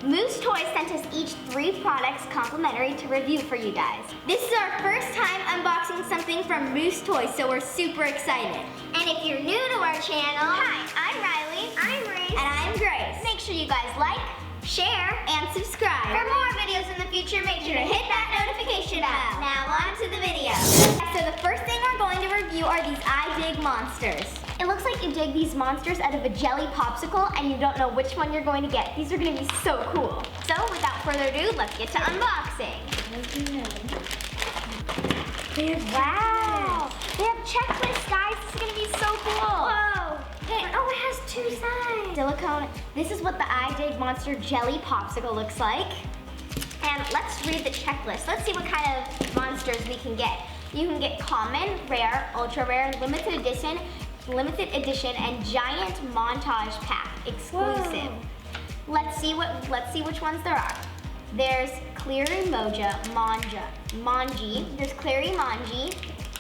Moose Toys sent us each 3 products complimentary to review for you guys. This is our first time unboxing something from Moose Toys, so we're super excited. And if you're new to our channel, hi, I'm Riley, I'm Reese, and I'm Grace. Make sure you guys like, share, and subscribe. For more videos in the future, make sure to hit that notification bell. Now on to the video. So the first thing we're going to review are these I Dig monsters. It looks like you dig these monsters out of a jelly popsicle and you don't know which one you're going to get. These are going to be so cool. So without further ado, let's get to unboxing. Wow. They have checklists, guys. This is going to be so cool. Whoa. Oh, it has 2 sides. Silicone. This is what the I Dig Monster Jelly Popsicle looks like. And let's read the checklist. Let's see what kind of monsters we can get. You can get common, rare, ultra rare, limited edition, and giant montage pack exclusive. Whoa. Let's see which ones there are. There's Cleary Manji. There's Cleary Manji,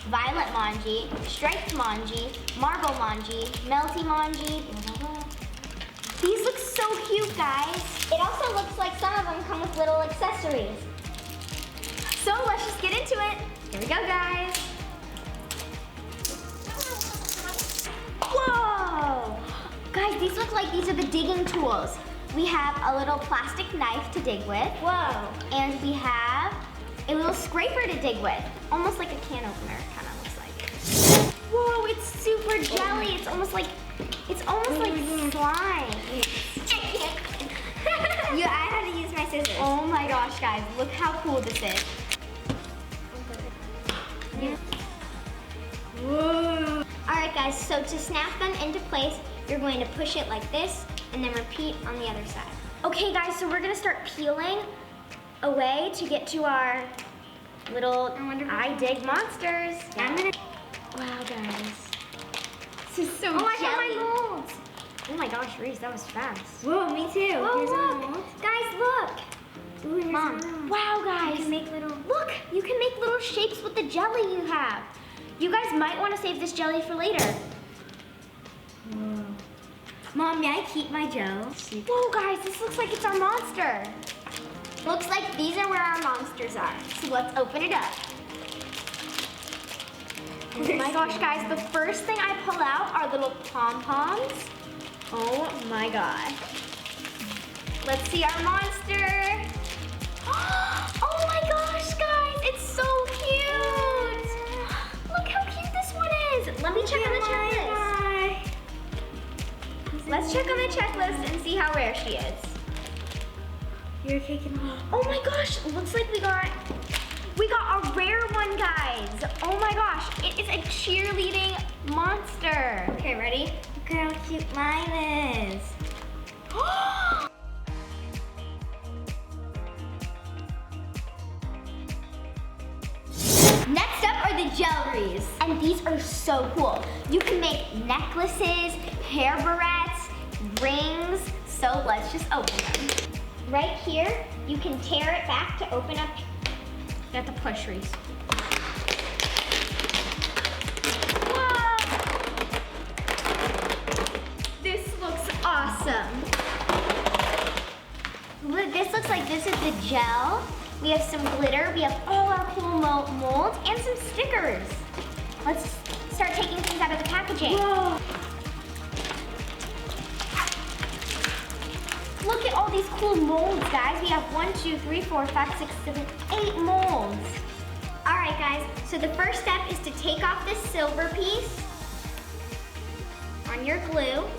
Violet Manji, Striped Manji, Marble Manji, Melty Manji. These look so cute, guys. It also looks like some of them come with little accessories. So let's just get into it. Here we go, guys. Whoa! Guys, these look like these are the digging tools. We have a little plastic knife to dig with. Whoa! And we have a little scraper to dig with. Almost like a can opener, it kind of looks like. Whoa, it's super jelly. It's almost like slime. Yeah, I had to use my scissors. Oh my gosh, guys, look how cool this is. Whoa. Alright guys, so to snap them into place, you're going to push it like this and then repeat on the other side. Okay guys, so we're going to start peeling away to get to our little I Dig monsters. Yeah. Wow guys. This is so jelly. I got my molds. Oh my gosh, Reese, that was fast. Whoa, me too. Whoa, look. Guys, look. Ooh, Mom. Wow guys. You can make little shapes with the jelly you have. You guys might want to save this jelly for later. Whoa. Mom, may I keep my gel? Whoa, guys, this looks like it's our monster. Looks like these are where our monsters are. So let's open it up. Oh my gosh, guys, the first thing I pull out are little pom-poms. Oh my god. Let's see our monster. Oh my gosh, guys, it's so cute. Look how cute this one is. Let me check on the checklist. Let's check on the checklist and see how rare she is. You're taking off. Oh my gosh, looks like we got a rare one, guys. Oh my gosh, it is a cheerleading monster. Okay, ready? Look how cute mine is. Next up are the Jelli Rez, and these are so cool. You can make necklaces, hair barrettes, rings, so let's just open them. Right here, you can tear it back to open up. You have to push, Reese. Whoa! This looks awesome. This looks like this is the gel. We have some glitter, we have all our cool molds, and some stickers. Let's start taking things out of the packaging. Whoa. Look at all these cool molds, guys. We have 1, 2, 3, 4, 5, 6, 7, 8 molds. All right, guys, so the first step is to take off this silver piece on your glue.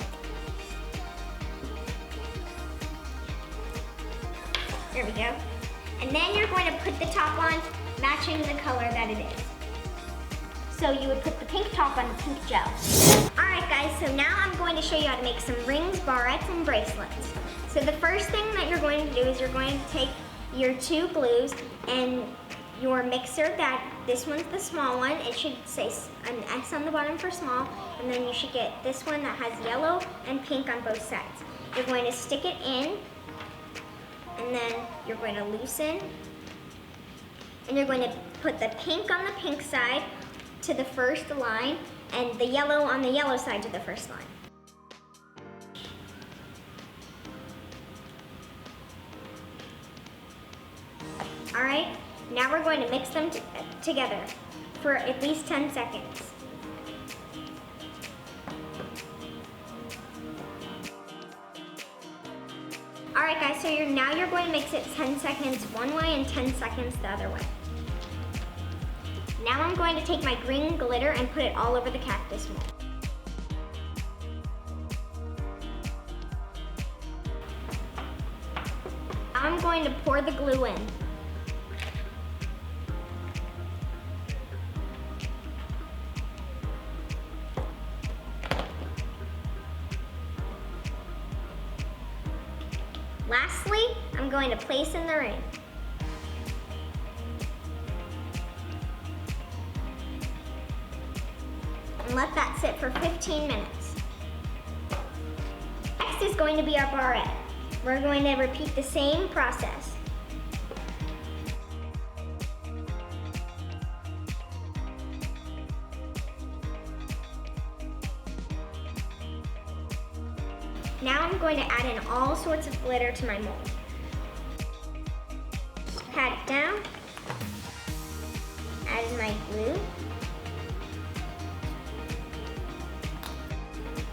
There we go. And then you're going to put the top on, matching the color that it is. So you would put the pink top on the pink gel. All right, guys, so now I'm going to show you how to make some rings, barrettes, and bracelets. So the first thing that you're going to do is you're going to take your 2 glues and your mixer, this one's the small one. It should say an S on the bottom for small, and then you should get this one that has yellow and pink on both sides. You're going to stick it in, and then you're going to loosen, and you're going to put the pink on the pink side to the first line, and the yellow on the yellow side to the first line. All right, now we're going to mix them together for at least 10 seconds. All right guys, so now you're going to mix it 10 seconds one way and 10 seconds the other way. Now I'm going to take my green glitter and put it all over the cactus mold. I'm going to pour the glue in. Lastly, I'm going to place in the ring. And let that sit for 15 minutes. Next is going to be our barrette. We're going to repeat the same process. Now I'm going to add in all sorts of glitter to my mold. Pat it down, add in my glue,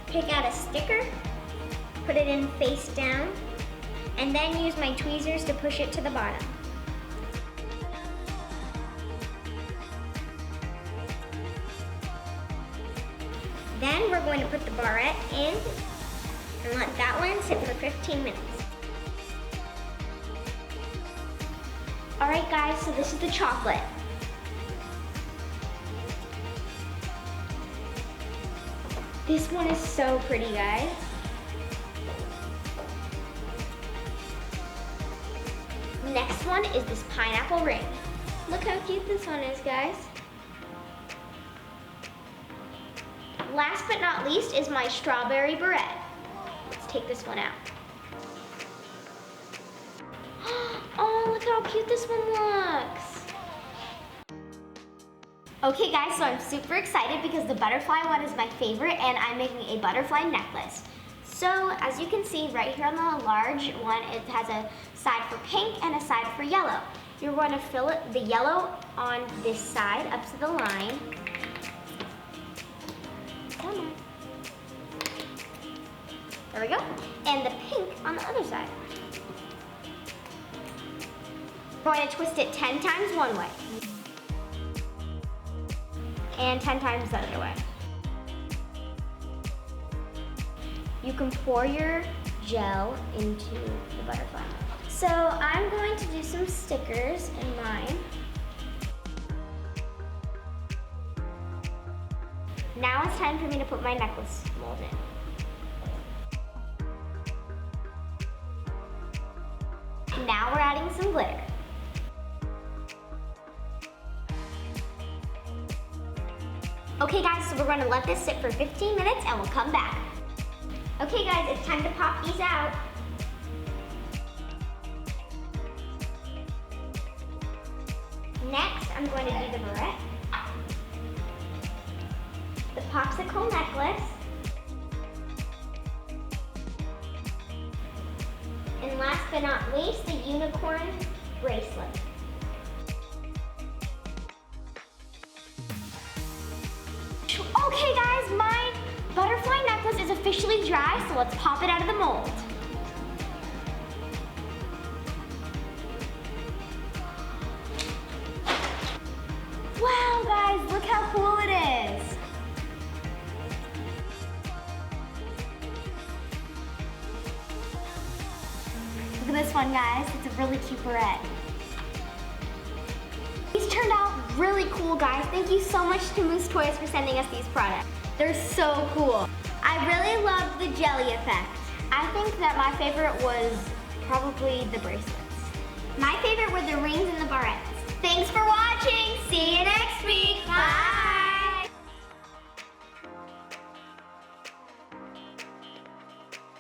pick out a sticker, put it in face down, and then use my tweezers to push it to the bottom. Then we're going to put the barrette in and let that one sit for 15 minutes. All right guys, so this is the chocolate. This one is so pretty, guys. Next one is this pineapple ring. Look how cute this one is, guys. Last but not least is my strawberry barrette. Let's take this one out. Oh, look how cute this one looks. Okay guys, so I'm super excited because the butterfly one is my favorite and I'm making a butterfly necklace. So as you can see right here on the large one, it has a side for pink and a side for yellow. You're going to fill the yellow on this side up to the line. Come on. There we go. And the pink on the other side. We're going to twist it 10 times one way. And 10 times the other way. You can pour your gel into the butterfly. So I'm going to do some stickers in mine. Now it's time for me to put my necklace mold in. Now we're adding some glitter. Okay guys, so we're going to let this sit for 15 minutes and we'll come back. Okay guys, it's time to pop these out. Next, I'm going to do the barrette, the popsicle necklace, and last but not least, the unicorn bracelet. Okay guys, my butterfly necklace is officially dry, so let's pop it out of the mold. Wow guys, look how cool it is. Look at this one guys, it's a really cute barrette. These turned out really cool guys. Thank you so much to Moose Toys for sending us these products. They're so cool. I really love the jelly effect. I think that my favorite was probably the bracelets. My favorite were the rings and the barrettes. Thanks for watching. See you next week. Bye.